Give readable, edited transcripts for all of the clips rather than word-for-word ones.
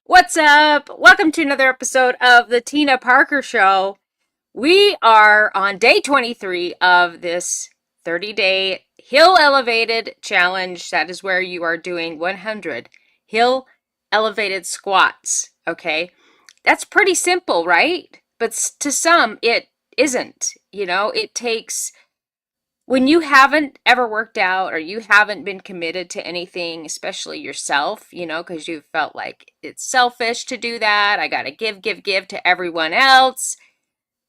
What's up? Welcome to another episode of the Tina Parker Show. We are on day 23 of this 30-day hill elevated challenge. That is where you are doing 100 hill elevated squats. Okay. That's pretty simple, right? But to some, it isn't. It takes when you haven't ever worked out or you haven't been committed to anything, especially yourself, because you've felt like it's selfish to do that. I got to give to everyone else.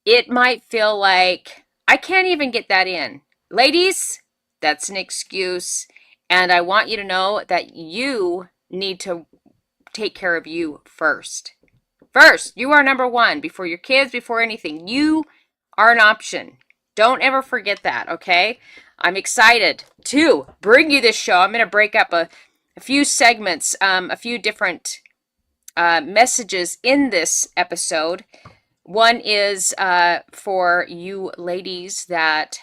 It might feel like I can't even get that in. Ladies, that's an excuse. And I want you to know that you need to take care of you first. First, you are number one before your kids, before anything. You are an option. Don't ever forget that, okay? I'm excited to bring you this show. I'm going to break up a few segments, a few different messages in this episode. One is for you ladies that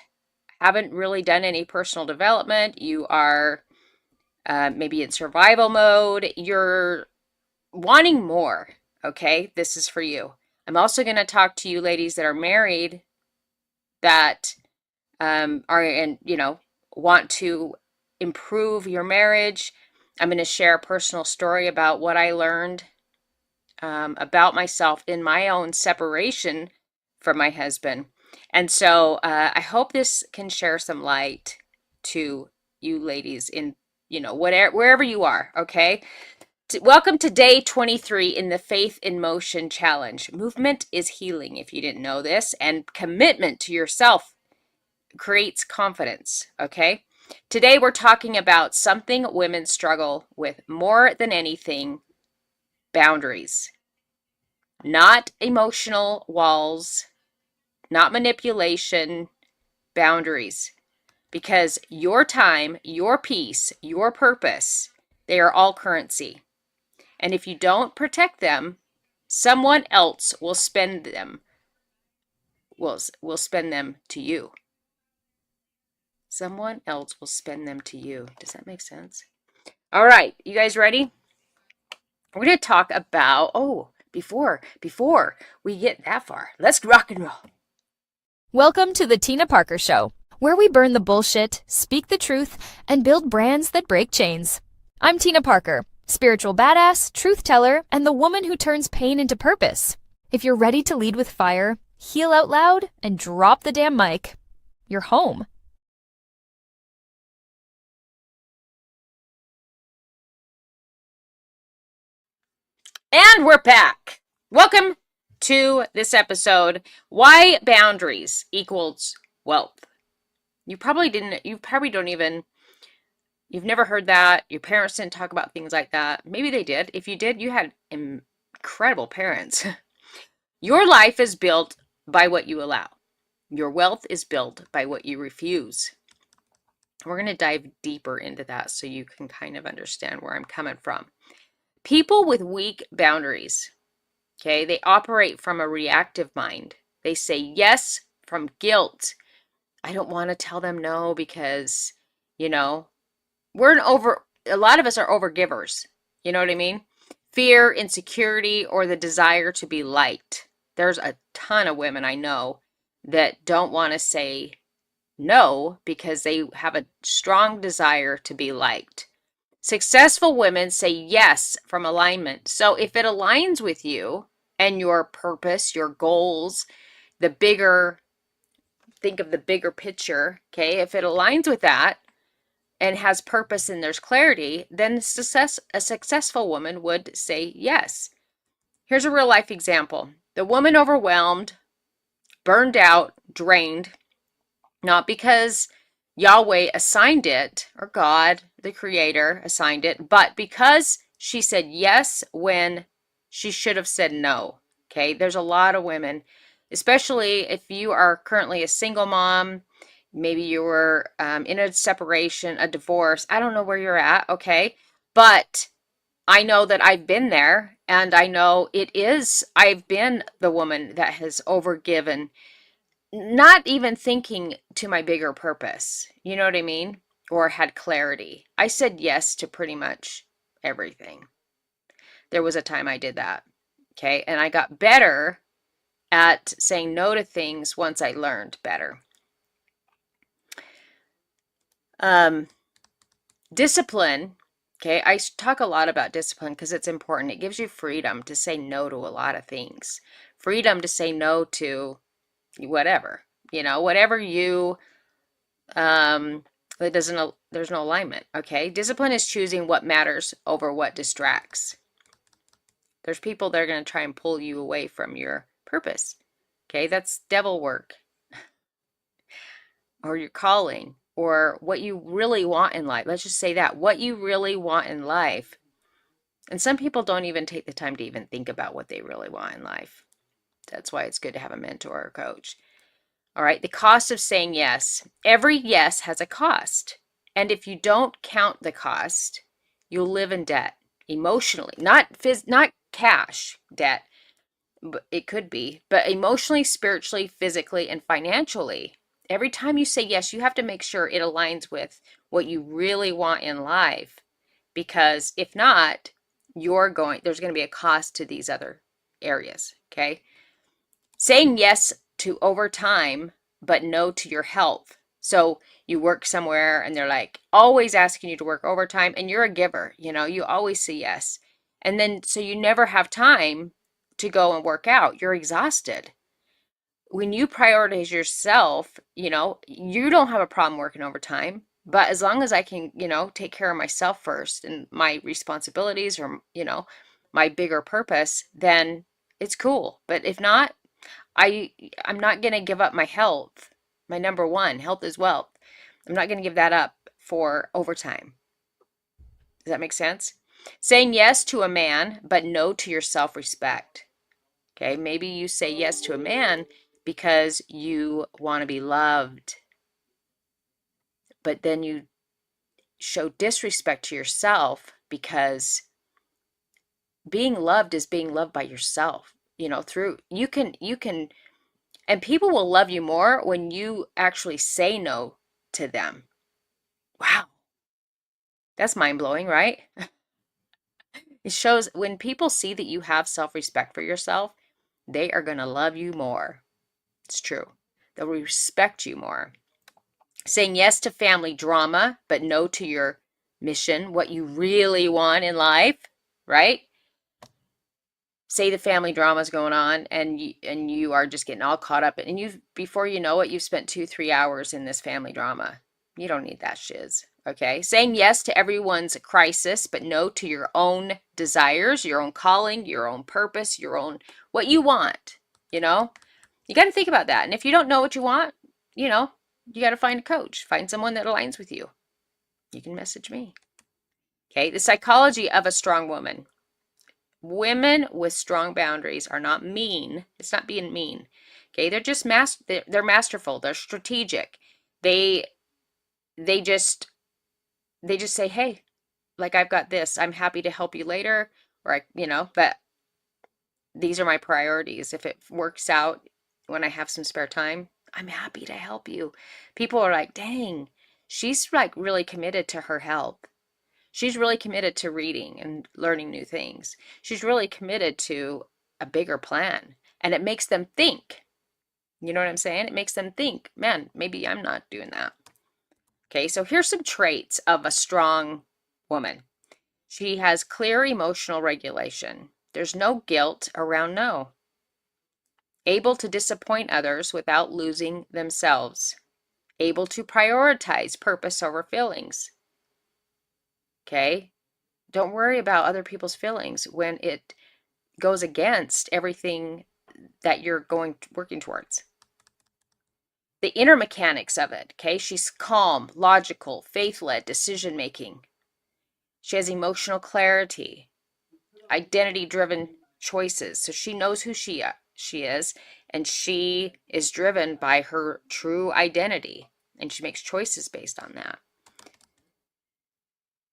haven't really done any personal development. You are maybe in survival mode. You're wanting more. Okay, this is for you. I'm also going to talk to you ladies that are married that are and want to improve your marriage. I'm going to share a personal story about what I learned about myself in my own separation from my husband. And so I hope this can share some light to you ladies in whatever wherever you are. Okay. Welcome to day 23 in the Faith in Motion Challenge. Movement is healing, if you didn't know this, and commitment to yourself creates confidence, okay? Today we're talking about something women struggle with more than anything: boundaries. Not emotional walls, not manipulation, boundaries. Because your time, your peace, your purpose, they are all currency. And if you don't protect them, someone else will spend them will spend them to you. Someone else will spend them to you. Does that make sense? All right, you guys ready? We're going to talk about before we get that far, let's rock and roll. Welcome to the Tina Parker Show, where we burn the bullshit, speak the truth, and build brands that break chains. I'm Tina Parker, spiritual badass, truth teller, and the woman who turns pain into purpose. If you're ready to lead with fire, heal out loud, and drop the damn mic, you're home. And we're back. Welcome to this episode: why boundaries equals wealth. You've never heard that. Your parents didn't talk about things like that. Maybe they did. If you did, you had incredible parents. Your life is built by what you allow. Your wealth is built by what you refuse. We're going to dive deeper into that so you can kind of understand where I'm coming from. People with weak boundaries, okay, they operate from a reactive mind. They say yes from guilt. I don't want to tell them no because, a lot of us are overgivers. You know what I mean? Fear, insecurity, or the desire to be liked. There's a ton of women I know that don't want to say no because they have a strong desire to be liked. Successful women say yes from alignment. So if it aligns with you and your purpose, your goals, think of the bigger picture, okay? If it aligns with that and has purpose and there's clarity, then a successful woman would say yes. Here's a real life example. The woman overwhelmed, burned out, drained, not because Yahweh assigned it, or God, the creator, assigned it, but because she said yes when she should have said no. Okay, there's a lot of women, especially if you are currently a single mom, maybe you were in a separation, a divorce. I don't know where you're at, okay? But I know that I've been there, and I know I've been the woman that has overgiven, not even thinking to my bigger purpose. You know what I mean? Or had clarity. I said yes to pretty much everything. There was a time I did that. Okay. And I got better at saying no to things once I learned better. Discipline. Okay. I talk a lot about discipline because it's important. It gives you freedom to say no to a lot of things, freedom to say no to whatever, whatever you, that doesn't, there's no alignment. Okay. Discipline is choosing what matters over what distracts. There's people that are going to try and pull you away from your purpose. Okay. That's devil work, or your calling, or what you really want in life. Let's just say that, what you really want in life. And some people don't even take the time to even think about what they really want in life. That's why it's good to have a mentor or a coach. All right, the cost of saying yes. Every yes has a cost. And if you don't count the cost, you'll live in debt emotionally, not cash debt, but it could be, but emotionally, spiritually, physically, and financially. Every time you say yes, you have to make sure it aligns with what you really want in life, because if not, there's going to be a cost to these other areas. Okay. Saying yes to overtime, but no to your health. So you work somewhere and they're like always asking you to work overtime, and you're a giver, you always say yes. And then so you never have time to go and work out. You're exhausted. When you prioritize yourself, you don't have a problem working overtime. But as long as I can, take care of myself first and my responsibilities, or, my bigger purpose, then it's cool. But if not, I'm not going to give up my health. My number one, health is wealth. I'm not going to give that up for overtime. Does that make sense? Saying yes to a man, but no to your self-respect. Okay, maybe you say yes to a man because you want to be loved, but then you show disrespect to yourself, because being loved is being loved by yourself. Through you can and people will love you more when you actually say no to them. Wow, that's mind-blowing, right? It shows when people see that you have self-respect for yourself, they are going to love you more. It's true. They'll respect you more. Saying yes to family drama, but no to your mission, what you really want in life, right? Say the family drama is going on, and you are just getting all caught up, and before you know it, you've spent 2-3 hours in this family drama. You don't need that shiz. Okay. Saying yes to everyone's crisis, but no to your own desires, your own calling, your own purpose, your own, what you want. You got to think about that. And if you don't know what you want, you got to find a coach, find someone that aligns with you. You can message me. Okay. The psychology of a strong woman. Women with strong boundaries are not mean. It's not being mean. Okay. They're just they're masterful. They're strategic. They just say, hey, like, I've got this. I'm happy to help you later. Or, but these are my priorities. If it works out when I have some spare time, I'm happy to help you. People are like, dang, she's like really committed to her health. She's really committed to reading and learning new things. She's really committed to a bigger plan. And it makes them think. You know what I'm saying? It makes them think, man, maybe I'm not doing that. Okay, so here's some traits of a strong woman. She has clear emotional regulation. There's no guilt around no. Able to disappoint others without losing themselves. Able to prioritize purpose over feelings. Okay? Don't worry about other people's feelings when it goes against everything that you're working towards. The inner mechanics of it, okay? She's calm, logical, faith-led decision making. She has emotional clarity, identity-driven choices. So she knows who she is, and she is driven by her true identity, and she makes choices based on that.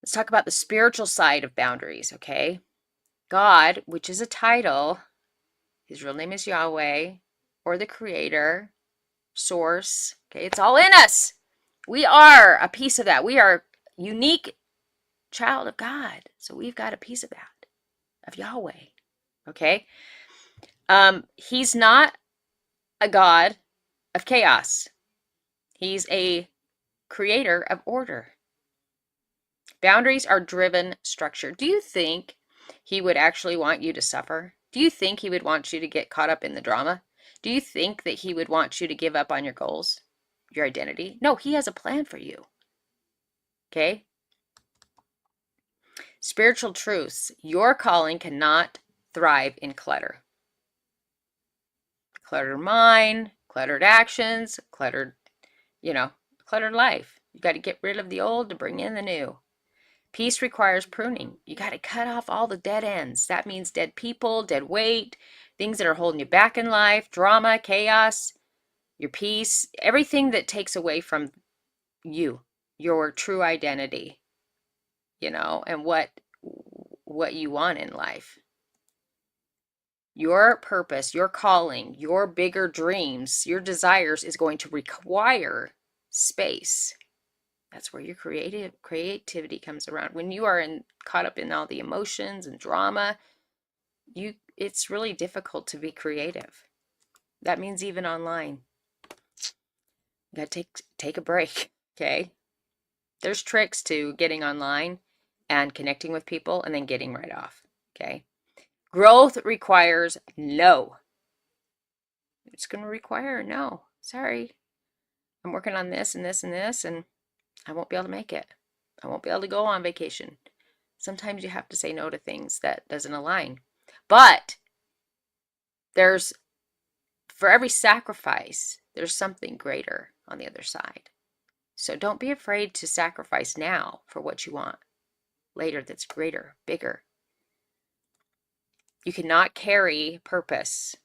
Let's talk about the spiritual side of boundaries, okay? God, which is a title, his real name is Yahweh, or the Creator, Source, okay? It's all in us. We are a piece of that. We are unique child of God. So we've got a piece of that. of Yahweh. Okay? He's not a God of chaos. He's a creator of order. Boundaries are driven structure. Do you think he would actually want you to suffer? Do you think he would want you to get caught up in the drama? Do you think that he would want you to give up on your goals, your identity? No, he has a plan for you. Okay? Spiritual truths. Your calling cannot thrive in clutter. Cluttered mind, cluttered actions, cluttered, cluttered life. You got to get rid of the old to bring in the new. Peace requires pruning. You got to cut off all the dead ends. That means dead people, dead weight, things that are holding you back in life, drama, chaos, your peace, everything that takes away from you, your true identity, and what you want in life. Your purpose, your calling, your bigger dreams, your desires is going to require space. That's where your creativity comes around. When you are caught up in all the emotions and drama, it's really difficult to be creative. That means even online. You gotta take a break, okay? There's tricks to getting online and connecting with people and then getting right off, okay? Growth requires no. It's going to require no. Sorry. I'm working on this and this and this, and I won't be able to make it. I won't be able to go on vacation. Sometimes you have to say no to things that doesn't align. But for every sacrifice, there's something greater on the other side. So don't be afraid to sacrifice now for what you want later that's greater, bigger. You cannot carry purpose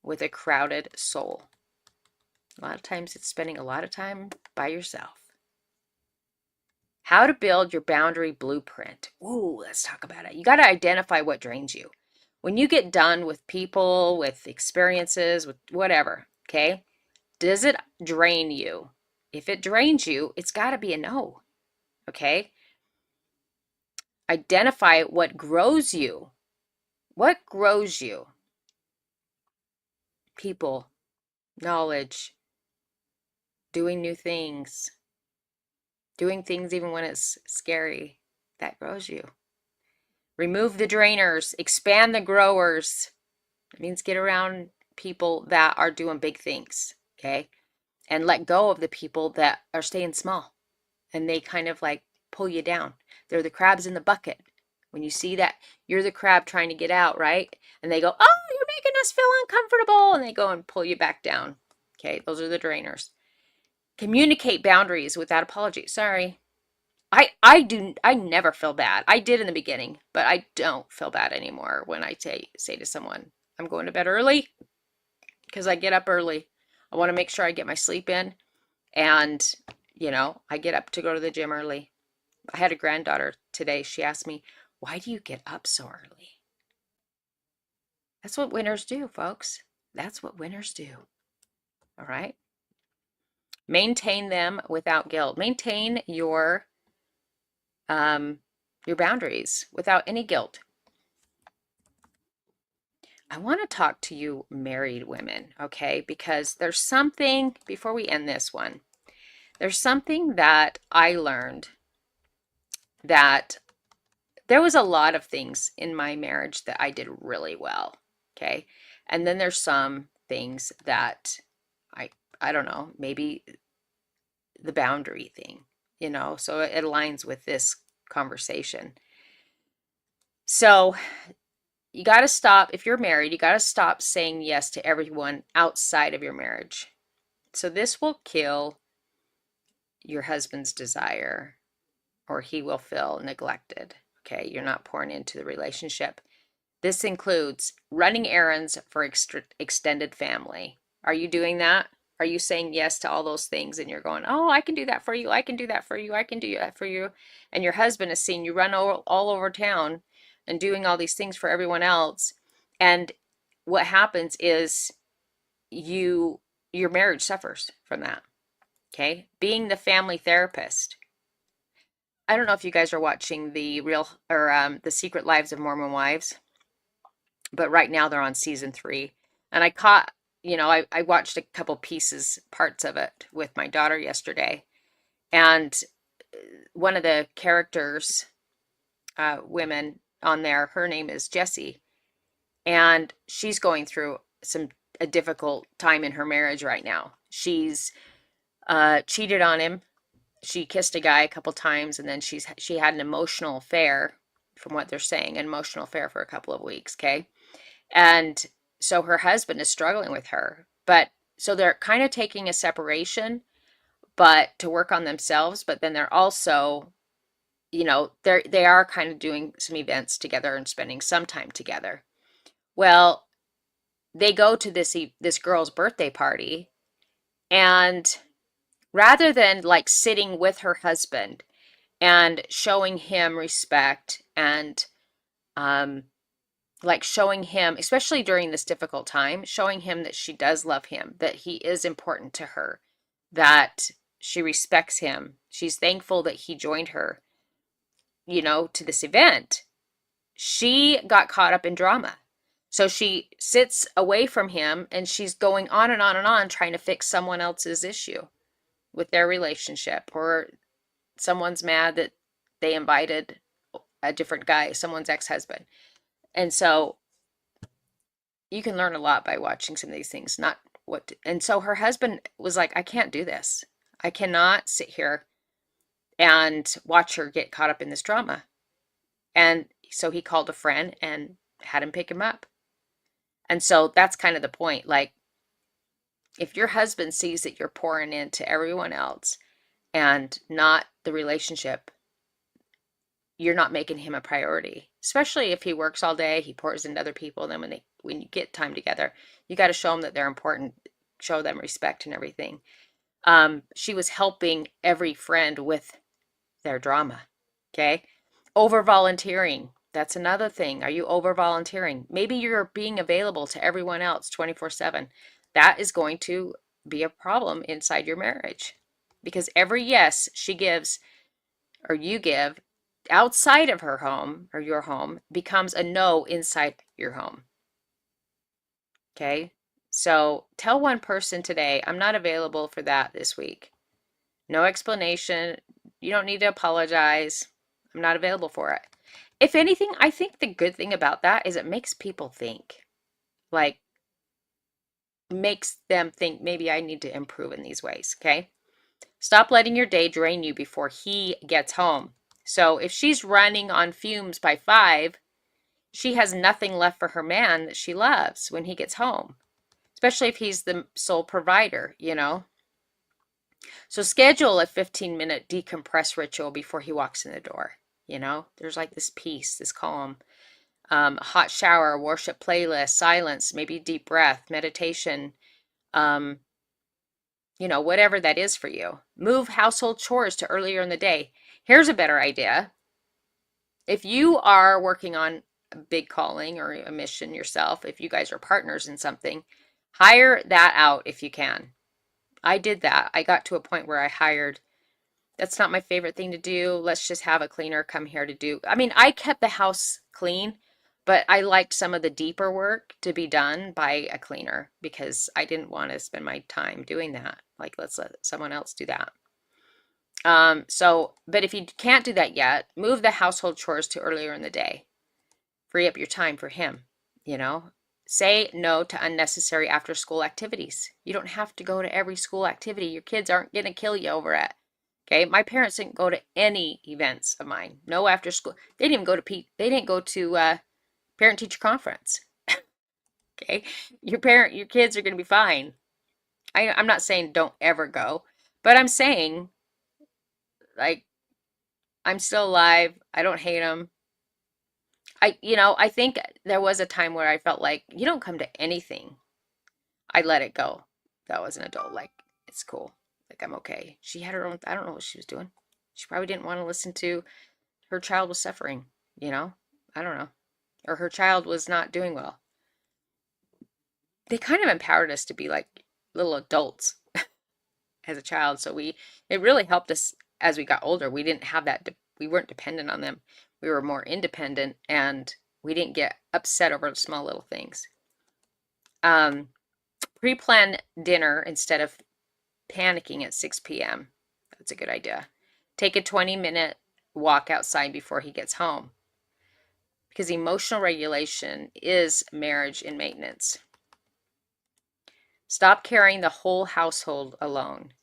with a crowded soul. A lot of times it's spending a lot of time by yourself. How to build your boundary blueprint. Ooh, let's talk about it. You got to identify what drains you. When you get done with people, with experiences, with whatever, okay, does it drain you? If it drains you, it's got to be a no, okay? Identify what grows you. What grows you? People, knowledge, doing new things, doing things even when it's scary. That grows you. Remove the drainers, expand the growers. It means get around people that are doing big things, okay? And let go of the people that are staying small and they kind of like pull you down. They're the crabs in the bucket. When you see that, you're the crab trying to get out, right? And they go, oh, you're making us feel uncomfortable. And they go and pull you back down. Okay, those are the drainers. Communicate boundaries without apology. Sorry. I never feel bad. I did in the beginning, but I don't feel bad anymore when I say to someone, I'm going to bed early because I get up early. I want to make sure I get my sleep in, and I get up to go to the gym early. I had a granddaughter today. She asked me, why do you get up so early? That's what winners do, folks. That's what winners do. All right. Maintain them without guilt. Maintain your boundaries without any guilt. I want to talk to you married women, okay? Because there's something, before we end this one, there's something that I learned, that there was a lot of things in my marriage that I did really well, okay? And then there's some things that I don't know, maybe the boundary thing, so it aligns with this conversation. So you got to stop. If you're married, you got to stop saying yes to everyone outside of your marriage. So this will kill your husband's desire, or he will feel neglected. Okay, you're not pouring into the relationship. This includes running errands for extended family. Are you doing that? Are you saying yes to all those things and you're going, oh, I can do that for you. I can do that for you. I can do that for you. And your husband is seeing you run all over town and doing all these things for everyone else. And what happens is your marriage suffers from that. Okay. Being the family therapist. I don't know if you guys are watching the real or the Secret Lives of Mormon Wives, but right now they're on season 3. And I caught, I watched a couple pieces, parts of it with my daughter yesterday. And one of the characters, women on there, her name is Jessie, and she's going through a difficult time in her marriage right now. She's cheated on him. She kissed a guy a couple times, and then she had an emotional affair, from what they're saying, an emotional affair for a couple of weeks. Okay, and so her husband is struggling with her, but so they're kind of taking a separation, but to work on themselves. But then they're also, they are kind of doing some events together and spending some time together. Well, they go to this girl's birthday party, and rather than like sitting with her husband and showing him respect and um like showing him, especially during this difficult time, showing him that she does love him, that he is important to her, that she respects him, she's thankful that he joined her, to this event, she got caught up in drama. So she sits away from him and she's going on and on and on trying to fix someone else's issue with their relationship, or someone's mad that they invited a different guy, someone's ex-husband. And so you can learn a lot by watching some of these things, not what and so her husband was like, I can't do this. I cannot sit here and watch her get caught up in this drama. And so he called a friend and had him pick him up. And so that's kind of the point. Like, if your husband sees that you're pouring into everyone else and not the relationship, you're not making him a priority. Especially if he works all day, he pours into other people. Then when you get time together, you got to show them that they're important, show them respect and everything. She was helping every friend with their drama. Okay. Over volunteering. That's another thing. Are you over volunteering? Maybe you're being available to everyone else 24/7. That is going to be a problem inside your marriage, because every yes she gives or you give outside of her home or your home becomes a no inside your home. Okay. So tell one person today, I'm not available for that this week. No explanation. You don't need to apologize. I'm not available for it. If anything, I think the good thing about that is it makes people think. Like, makes them think maybe I need to improve in these ways. Okay. Stop letting your day drain you before he gets home. So if she's running on fumes by 5, she has nothing left for her man that she loves when he gets home, especially if he's the sole provider. So schedule a 15-minute decompress ritual before he walks in the door. There's like this peace, this calm, hot shower, worship playlist, silence, maybe deep breath, meditation, whatever that is for you. Move household chores to earlier in the day. Here's a better idea. If you are working on a big calling or a mission yourself, if you guys are partners in something, hire that out if you can. I did that. I got to a point where I hired. That's not my favorite thing to do. Let's just have a cleaner come here to do. I mean, I kept the house clean, but I liked some of the deeper work to be done by a cleaner because I didn't want to spend my time doing that. Like, let's let someone else do that. But if you can't do that yet, move the household chores to earlier in the day. Free up your time for him, you know? Say no to unnecessary after school activities. You don't have to go to every school activity. Your kids aren't going to kill you over it. Okay? My parents didn't go to any events of mine. No after school. They didn't even go to they didn't go to parent teacher conference. Okay? Your kids are going to be fine. I'm not saying don't ever go, but I'm saying, like, I'm still alive. I don't hate them. I think there was a time where I felt like you don't come to anything. I let it go. That was an adult. Like, it's cool. Like, I'm okay. She had her own, I don't know what she was doing. She probably didn't want to listen to her child was suffering, you know? I don't know. Or her child was not doing well. They kind of empowered us to be like little adults as a child. So it really helped us as we got older. We didn't have that We weren't dependent on them. We were more independent, and we didn't get upset over the small little things. Pre-plan dinner instead of panicking at 6 p.m. That's a good idea. Take a 20-minute walk outside before he gets home, because emotional regulation is marriage and maintenance. Stop carrying the whole household alone.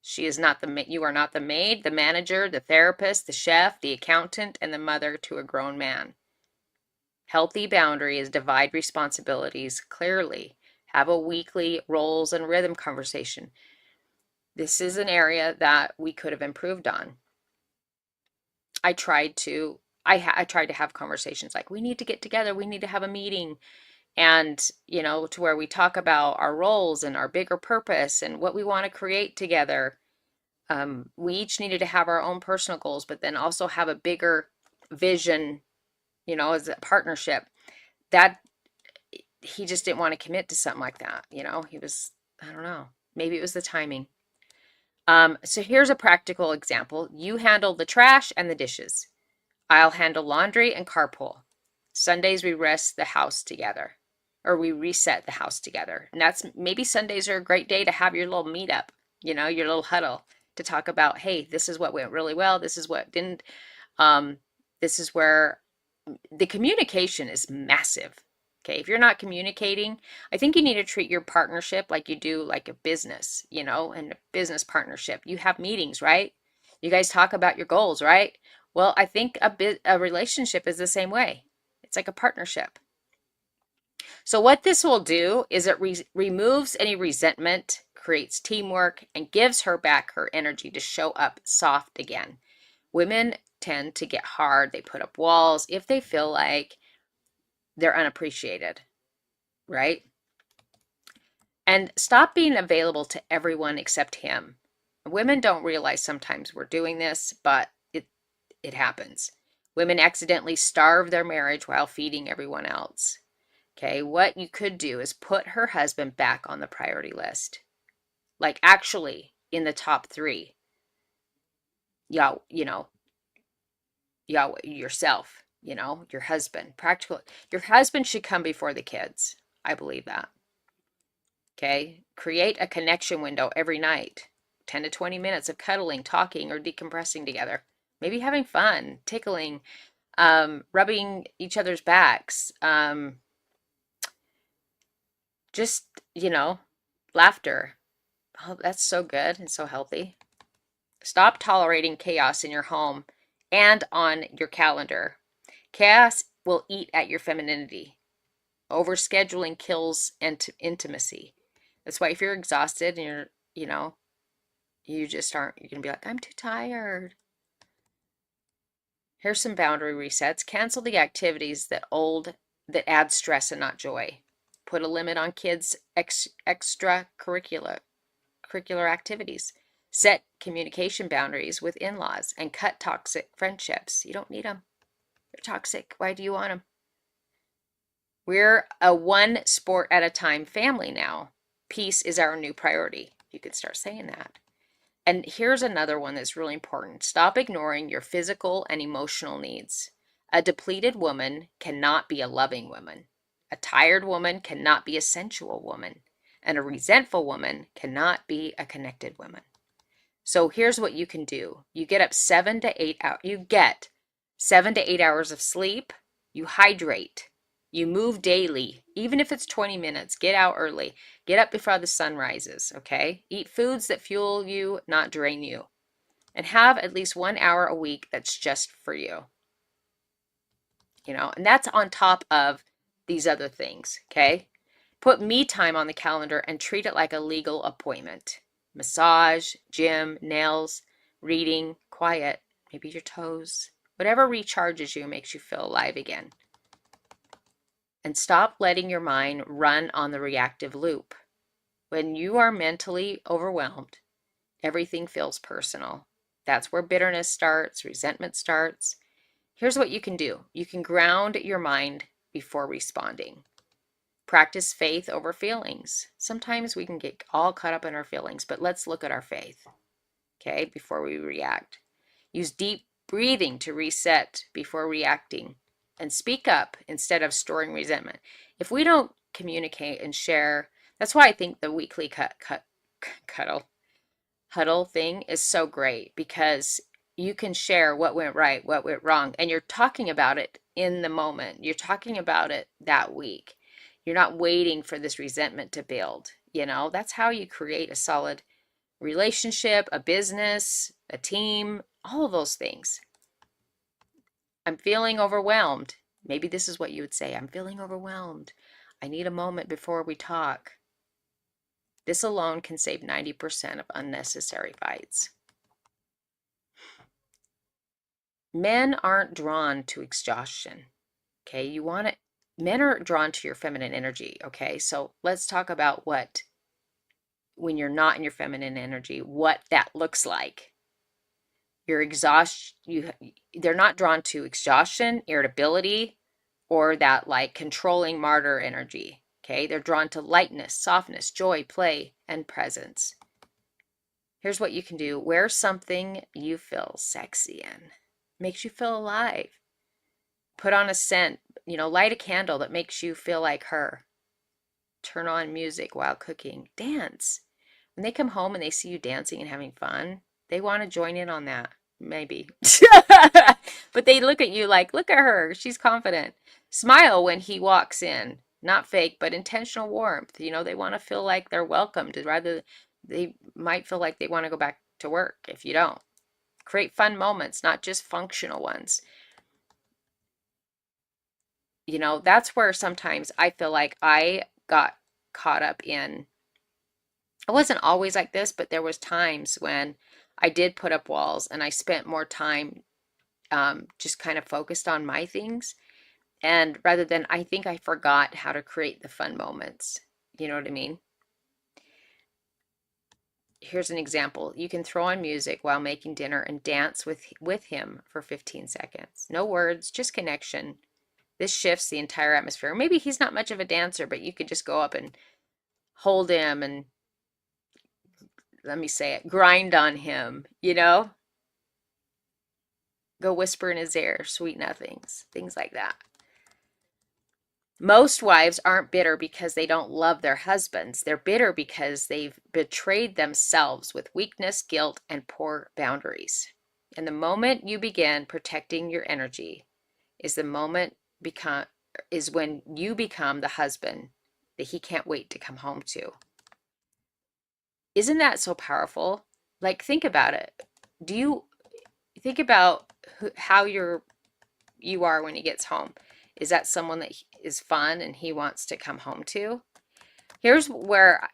You are not the maid, the manager, the therapist, the chef, the accountant, and the mother to a grown man. Healthy boundaries divide responsibilities clearly. Have a weekly roles and rhythm conversation. This is an area that we could have improved on. I tried to have conversations like, we need to get together, we need to have a meeting, and to where we talk about our roles and our bigger purpose and what we want to create together. We each needed to have our own personal goals, but then also have a bigger vision, as a partnership. That he just didn't want to commit to something like that. He was, I don't know, maybe it was the timing. So here's a practical example. You handle the trash and the dishes. I'll handle laundry and carpool. Sundays we rest the house together, or we reset the house together. And maybe Sundays are a great day to have your little meetup, your little huddle, to talk about, hey, this is what went really well, this is what didn't. This is where the communication is massive. Okay, if you're not communicating, I think you need to treat your partnership like you do like a business, and a business partnership. You have meetings, right? You guys talk about your goals, right? Well, I think a relationship is the same way. It's like a partnership. So what this will do is it removes any resentment, creates teamwork, and gives her back her energy to show up soft again. Women tend to get hard. They put up walls if they feel like they're unappreciated, right? And stop being available to everyone except him. Women don't realize sometimes we're doing this, but it happens. Women accidentally starve their marriage while feeding everyone else. Okay, what you could do is put her husband back on the priority list. Like actually in the top 3. Yeah, yourself, your husband. Practical. Your husband should come before the kids. I believe that. Okay, create a connection window every night. 10 to 20 minutes of cuddling, talking, or decompressing together. Maybe having fun, tickling, rubbing each other's backs, just, laughter. Oh, that's so good and so healthy. Stop tolerating chaos in your home and on your calendar. Chaos will eat at your femininity. Overscheduling kills intimacy. That's why if you're exhausted and you just aren't, you're going to be like, I'm too tired. Here's some boundary resets. Cancel the activities that add stress and not joy. Put a limit on kids' extracurricular activities. Set communication boundaries with in-laws and cut toxic friendships. You don't need them. They're toxic. Why do you want them? We're a one sport at a time family now. Peace is our new priority. You could start saying that. And here's another one that's really important. Stop ignoring your physical and emotional needs. A depleted woman cannot be a loving woman. A tired woman cannot be a sensual woman. And a resentful woman cannot be a connected woman. So here's what you can do. You get 7 to 8 hours of sleep. You hydrate. You move daily, even if it's 20 minutes. Get out early. Get up before the sun rises, okay? Eat foods that fuel you, not drain you. And have at least 1 hour a week that's just for you. And that's on top of these other things, okay? Put me time on the calendar and treat it like a legal appointment. Massage, gym, nails, reading, quiet, maybe your toes. Whatever recharges you makes you feel alive again. And stop letting your mind run on the reactive loop. When you are mentally overwhelmed, everything feels personal. That's where bitterness starts, resentment starts. Here's what you can do. You can ground your mind before responding. Practice faith over feelings. Sometimes we can get all caught up in our feelings, but let's look at our faith, okay, before we react. Use deep breathing to reset before reacting, and speak up instead of storing resentment. If we don't communicate and share, that's why I think the weekly cuddle huddle thing is so great, because you can share what went right, what went wrong, and you're talking about it in the moment. You're talking about it that week. You're not waiting for this resentment to build. That's how you create a solid relationship, a business, a team, all of those things. I'm feeling overwhelmed. Maybe this is what you would say. I'm feeling overwhelmed. I need a moment before we talk. This alone can save 90% of unnecessary fights. Men aren't drawn to exhaustion. Okay, men are drawn to your feminine energy. Okay, so let's talk about when you're not in your feminine energy, what that looks like. They're not drawn to exhaustion, irritability, or that like controlling martyr energy. Okay, they're drawn to lightness, softness, joy, play, and presence. Here's what you can do. Wear something you feel sexy in. Makes you feel alive. Put on a scent, light a candle that makes you feel like her. Turn on music while cooking. Dance. When they come home and they see you dancing and having fun, they want to join in on that. Maybe. But they look at you like, look at her. She's confident. Smile when he walks in. Not fake, but intentional warmth. They want to feel like they're welcomed. Rather, they might feel like they want to go back to work if you don't. Create fun moments, not just functional ones. That's where sometimes I feel like I got caught up in. I wasn't always like this, but there was times when I did put up walls and I spent more time just kind of focused on my things. And rather than, I think I forgot how to create the fun moments. You know what I mean? Here's an example. You can throw on music while making dinner and dance with him for 15 seconds. No words, just connection. This shifts the entire atmosphere. Maybe he's not much of a dancer, but you could just go up and hold him and, let me say it, grind on him, Go whisper in his ear, sweet nothings, things like that. Most wives aren't bitter because they don't love their husbands. They're bitter because they've betrayed themselves with weakness, guilt, and poor boundaries. And the moment you begin protecting your energy is when you become the husband that he can't wait to come home to. Isn't that so powerful? Like, think about it. Do you think about how you are when he gets home? Is that someone that is fun and he wants to come home to? Here's where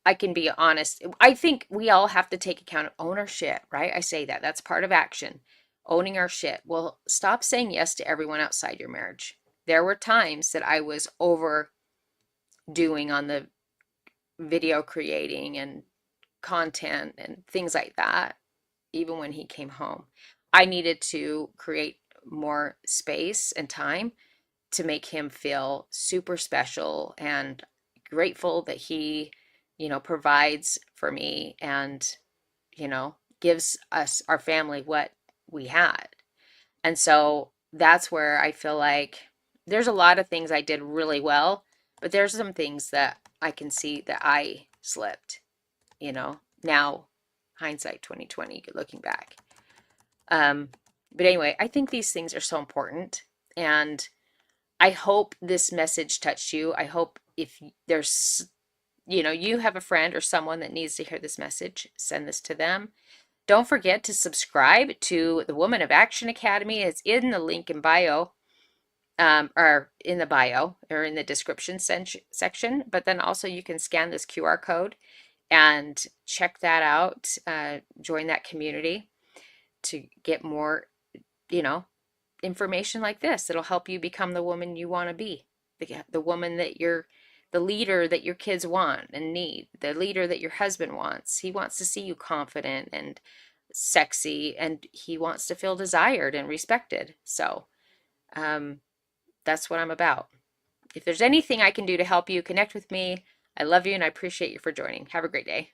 I can be honest. I think we all have to take account of ownership, right? I say that. That's part of action. Owning our shit. Well, stop saying yes to everyone outside your marriage. There were times that I was overdoing on the video creating and content and things like that, even when he came home. I needed to create more space and time to make him feel super special and grateful that he, provides for me and, gives us, our family, what we had. And so that's where I feel like there's a lot of things I did really well, but there's some things that I can see that I slipped, now hindsight 2020, looking back. But anyway, I think these things are so important, and I hope this message touched you. I hope if there's, you have a friend or someone that needs to hear this message, send this to them. Don't forget to subscribe to the Woman of Action Academy. It's in the link in bio, or in the bio, or in the description section. But then also you can scan this QR code and check that out. Join that community to get more, information like this. It'll help you become the woman you want to be, the woman the leader that your kids want and need, the leader that your husband wants. He wants to see you confident and sexy, and he wants to feel desired and respected. So that's what I'm about. If there's anything I can do to help you, connect with me. I love you and I appreciate you for joining. Have a great day.